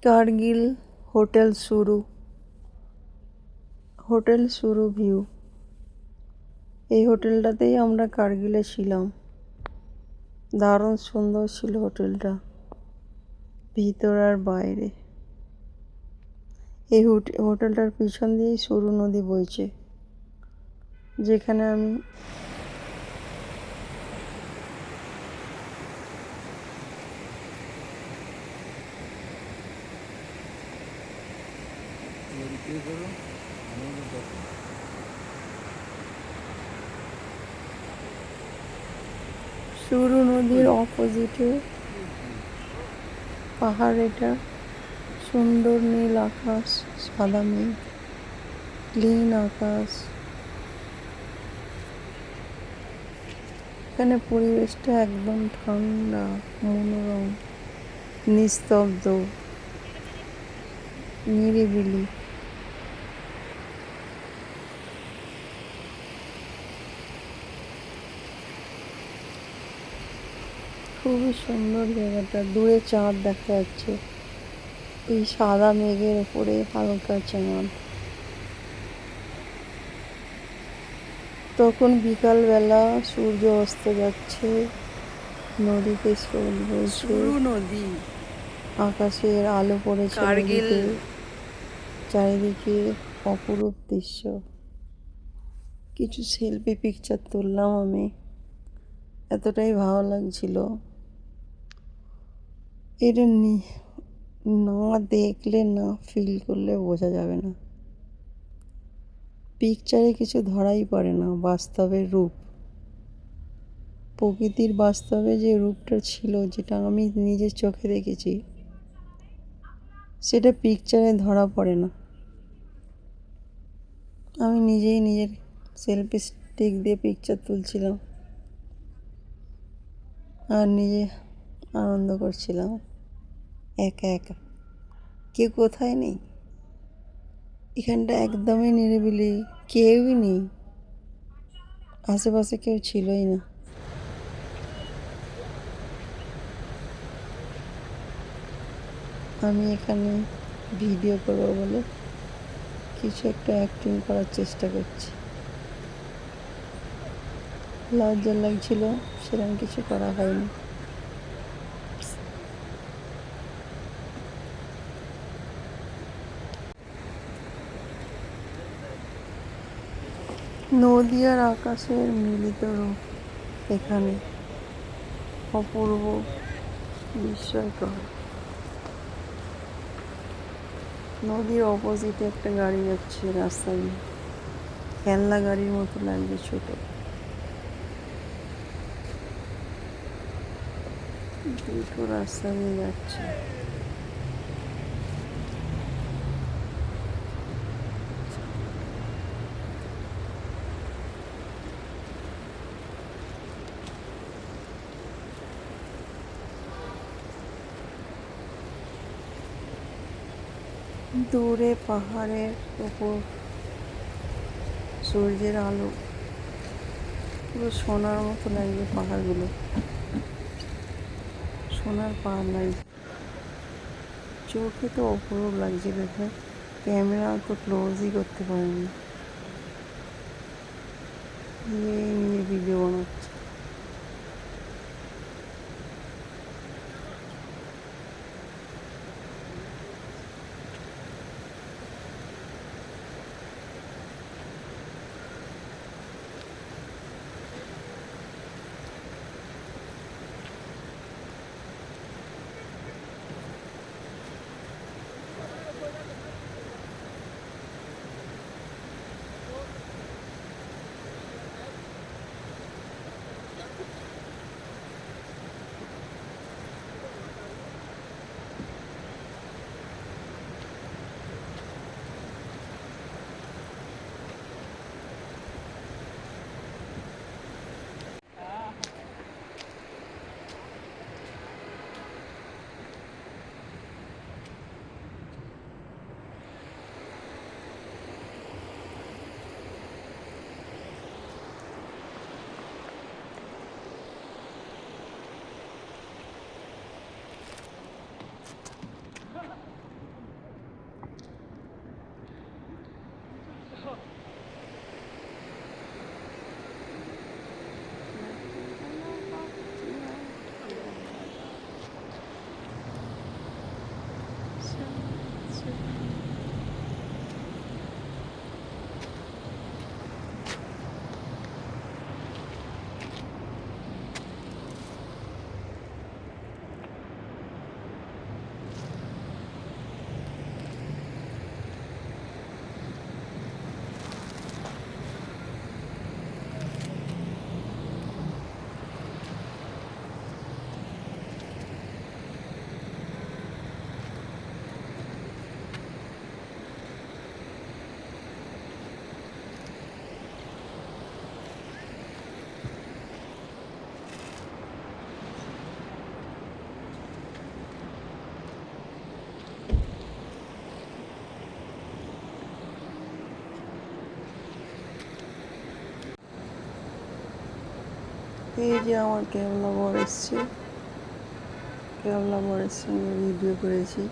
Kargil hotel শুরু view. এই হোটেলটাতেই আমরা কার্গিলে ছিলাম। দারুণ সুন্দর ছিল হোটেলটা, ভিতর আর বাইরে। এই হোটেলটার পিছন দিয়েই সরু নদী বইছে, যেখানে আমি সরু নদীর অপোজিটে পাহাড়। এটা সুন্দর নীল আকাশ, সাদা মেঘ, ক্লিন আকাশ। এখানে পরিবেশটা একদম ঠান্ডা, মনোরম, নিস্তব্ধ, নিরিবিলি। খুবই সুন্দর জায়গাটা। দূরে চাঁদ দেখা যাচ্ছে, এই সাদা মেঘের উপরে হালকা চাঁদ। তখন বিকালবেলা, সূর্য অস্ত যাচ্ছে, নদীতে স্রোত বইছে, নদী, আকাশের আলো পড়েছে নদীতে, চারিদিকে অপরূপ দৃশ্য। কিছু সেলফি পিকচার তুললাম আমি, এতটাই ভালো লাগছিল। এটা না দেখলে, না ফিল করলে বোঝা যাবে না। পিকচারে কিছু ধরাই পড়ে না বাস্তবের রূপ। প্রকৃতির বাস্তবে যে রূপটা ছিল, যেটা আমি নিজের চোখে দেখেছি, সেটা পিকচারে ধরা পড়ে না। আমি নিজেই নিজের সেলফি স্টিক দিয়ে পিকচার তুলছিলাম আর নিজে আনন্দ করছিলাম একা একা। কেউ কোথায় নেই, এখানটা একদমই নিরিবিলি, কেউই নেই, আশেপাশে কেউ ছিলই না। আমি এখানে ভিডিও করবো বলে কিছু একটা অ্যাক্টিং করার চেষ্টা করছি। লজ্জা লাগছিল, সেরকম কিছু করা হয়নি। নদী আর আকাশের মিলিত রূপ এখানে অপূর্ব, বিস্ময়কর। নদীর অপোজিটে একটা গাড়ি যাচ্ছে রাস্তা দিয়ে, খেলনা গাড়ির মতো লাগছে, ছোট। দুটো রাস্তা দিয়ে যাচ্ছে। দূরে পাহাড়ের উপর সূর্যের আলো, পুরো সোনার মতো লাগছে পাহাড়গুলো, সোনার পাহাড় লাগছে। চোখে তো অপরূপ লাগছে দেখে, ক্যামেরা তো ক্লোজই করতে পারেনি, নিয়ে ভিডিও বানাচ্ছে। এই যে আমার ক্যাবলা বর এসছে, ক্যাবলা বরের সঙ্গে ভিডিও করেছি।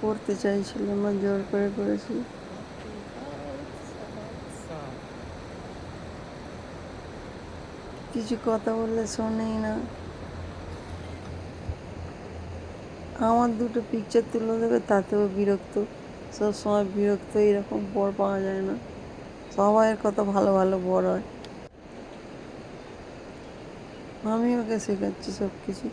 করতে চাইছিল না, জোর করে করেছি। কিছু কথা বললে শোনেই না। আমার দুটো পিকচার তুলে দেবে তাতেও বিরক্ত। সব সময় বিরক্ত, এরকম বর পাওয়া যায় না। সবাইয়ের কত ভালো ভালো বর হয়। আমি ওকে শেখাচ্ছি সব কিছু।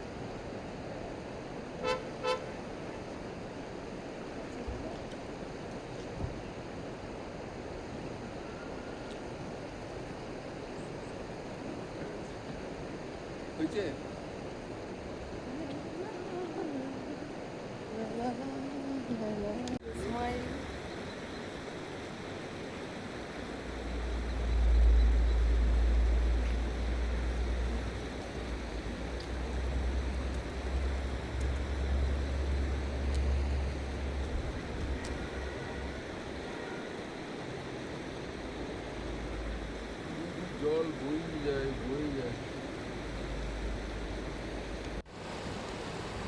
জল বই যায়।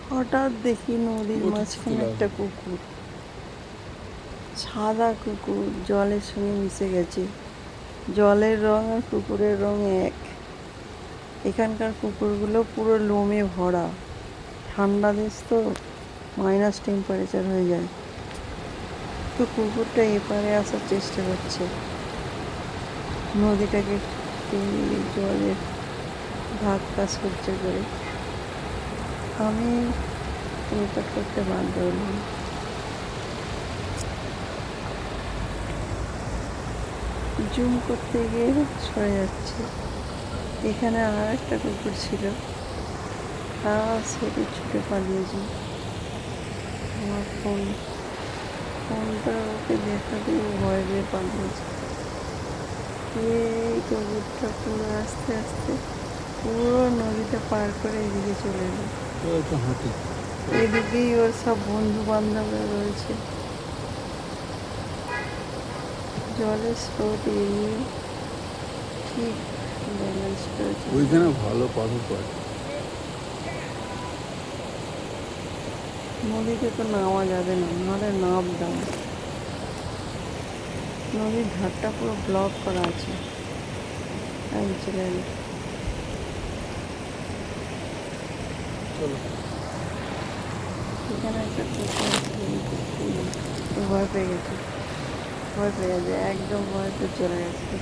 হঠাৎ দেখি নদীর মাঝখানে একটা কুকুর, সাদা কুকুর, জলের সঙ্গে মিশে গেছে। জলের রং আর কুকুরের রং এক। এখানকার কুকুরগুলো পুরো লোমে ভরা। ঠান্ডা দেশ তো, মাইনাস টেম্পারেচার হয়ে যায়। তো কুকুরটা এপারে আসার চেষ্টা করছে, নদীটাকে জলের ধাক্কা সহ্য করে। আমি রেকর্ড করতে বাধ্য হলাম। জুম করতে গিয়ে সরে যাচ্ছে। এখানে আর একটা কুকুর ছিল, সেটা ছুটে পালিয়েছে। আমার ফোনটা ওকে দেখাতে ভয় পেয়ে পালিয়েছে। এই কুকুরটা পুরো আস্তে আস্তে পুরো নদীটা পার করে এদিকে চলে এলো। এদিকেই ওর সব বন্ধু বান্ধবরা রয়েছে। জলের স্রোত এড়িয়ে ঠিক ব্যালেন্স করেছে। ওইখানে ভালো পাথর পায়। নদীতে তো নামা যাবে না, নাহলে নামতাম। নদীর ধারটা পুরো ব্লক করা আছে। আমি চলে এলো। এখানে একটা কুকুর ভয় পেয়ে গেছে, একদম ভয় পেয়ে চলে গেছে।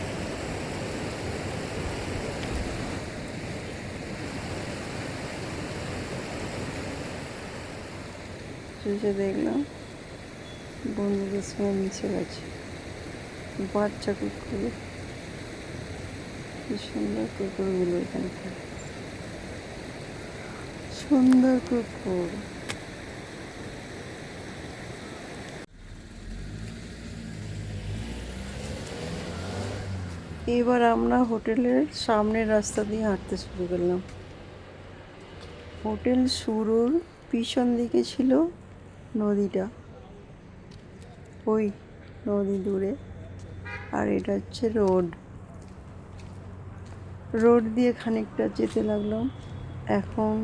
শেষে দেখলাম বন্ধুদের সঙ্গে মিশে গেছে। বাচ্চা কুকুর, কি সুন্দর কুকুরগুলো এখানকার, সুন্দর কুকুর। এবার আমরা হোটেলের সামনের রাস্তা দিয়ে হাঁটতে শুরু করলাম। হোটেল শুরুর পিছন দিকে ছিল নদীটা, ওই নদী দূরে। আর এটা হচ্ছে রোড দিয়ে খানিকটা যেতে লাগলাম। এখন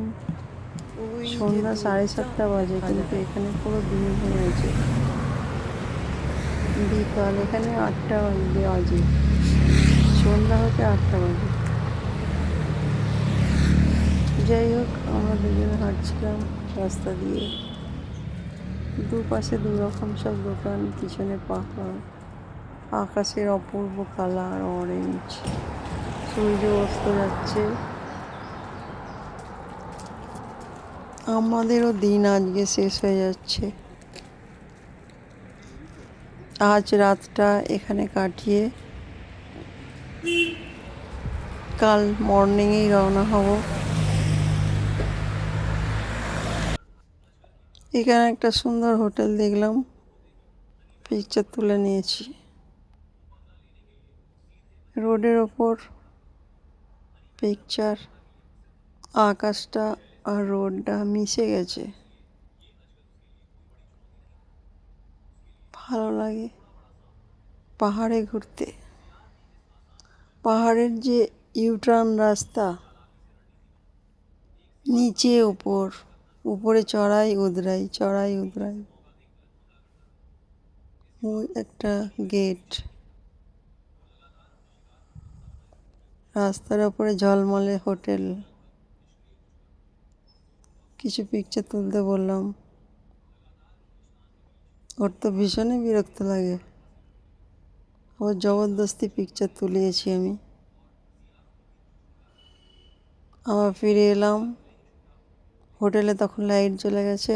সন্ধ্যা 7:30 বাজে, কিন্তু এখানে পুরো দিন হয়ে আছে। বিকাল, এখানে 8টা বাজে, সন্ধ্যা হতে 8টা বাজে। যাই হোক, আমরা দুজনে হাঁটছিলাম রাস্তা দিয়ে। দুপাশে দুরকম সব দোকান, পিছনে পাহাড়, আকাশের অপূর্ব কালার অরেঞ্জ, সূর্য অস্ত যাচ্ছে। আমাদেরও দিন আজকে শেষ হয়ে যাচ্ছে। আজ রাতটা এখানে কাটিয়ে কাল মর্নিংয়েই রওনা হব। এখানে একটা সুন্দর হোটেল দেখলাম, পিকচার তুলে নিয়েছি। রোডের ওপর পিকচার, আকাশটা আর রোডটা মিশে গেছে, ভালো লাগে পাহাড়ে ঘুরতে। পাহাড়ের যে ইউটার্ন রাস্তা, নিচে উপর, উপরে চড়াই উদরাই চড়াই উদরাই। ওই একটা গেট, রাস্তার ওপরে ঝলমলে হোটেল। কিছু পিকচার তুলতে বললাম, ওর তো ভীষণই বিরক্ত লাগে। ওর জবরদস্তি পিকচার তুলিয়েছি আমি। আবার ফিরে এলাম হোটেলে, তখন লাইট জ্বলে গেছে,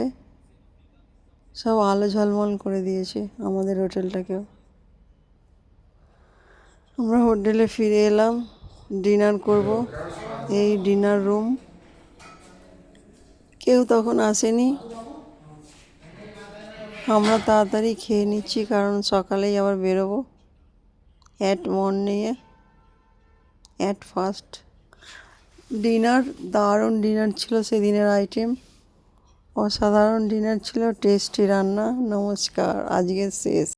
সব আলো ঝলমল করে দিয়েছে আমাদের হোটেলটাকেও। আমরা হোটেলে ফিরে এলাম, ডিনার করব। এই ডিনার রুম, কেউ তখন আসেনি। আমরা তাড়াতাড়ি খেয়ে নিচ্ছি, কারণ সকালেই আবার বেরোবো মর্নিংয়ে ফার্স্ট। ডিনার, দারুণ ডিনার ছিল সেদিনের আইটেম, অসাধারণ ডিনার ছিল, টেস্টি রান্না। নমস্কার, আজকের শেষ।